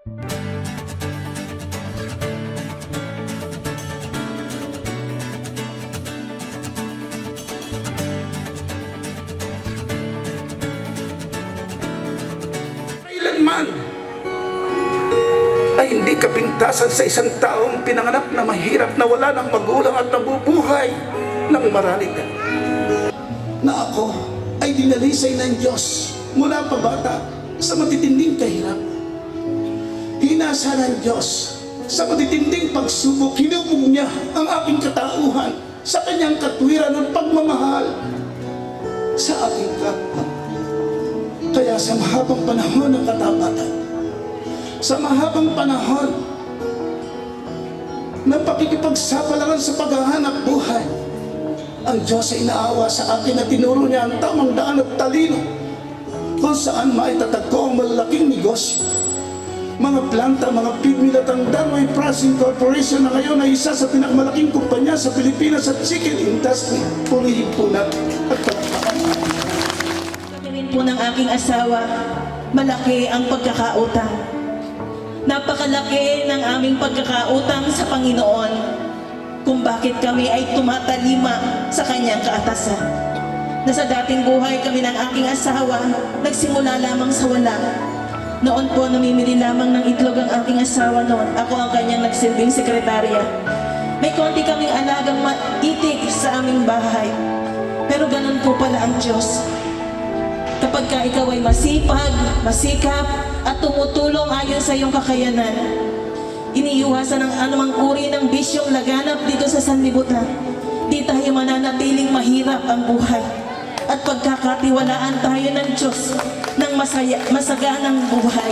Kailanman ay hindi kapintasan sa isang taong pinanganak na mahirap, na wala ng magulang at nabubuhay ng maralig. Na ako ay dinalisay ng Diyos mula pa bata sa matitinding kahirap. Hinasa ng Diyos sa matitinding pagsubok. Hinubog niya ang aking katauhan sa kanyang katwiran at pagmamahal sa aking kapwa. Kaya sa mahabang panahon ng katapatan, sa mahabang panahon ng pakikipagsapalaran sa paghahanap buhay, ang Diyos ay inaawa sa akin at tinuro niya ang tamang daan at talino kung saan maitatagpo ang malalaking negosyo. Mga planta, mga feed mill at ang Darwin Processing Corporation na ngayon ay isa sa pinakamalaking kumpanya sa Pilipinas at chicken industry. Purihin po natin at pagpapakan. Kami rin po ng aking asawa, malaki ang pagkakautang. Napakalaki ng aming pagkakautang sa Panginoon kung bakit kami ay tumatalima sa kanyang kaatasan. Na sa dating buhay kami ng aking asawa, nagsimula lamang sa wala. Noon po, namimili lamang ng itlog ang aking asawa noon. Ako ang kanyang nagsilbing sekretarya. May konti kaming alagang maitik sa aming bahay. Pero ganun po pala ang Diyos. Kapag ka ikaw ay masipag, masikap, at tumutulong ayon sa iyong kakayanan, iniiwasan ang anumang uri ng bisyong laganap dito sa sanlibutan. Di tayo mananatiling mahirap ang buhay. At pagkakatiwalaan tayo ng Diyos ng masaganang buhay.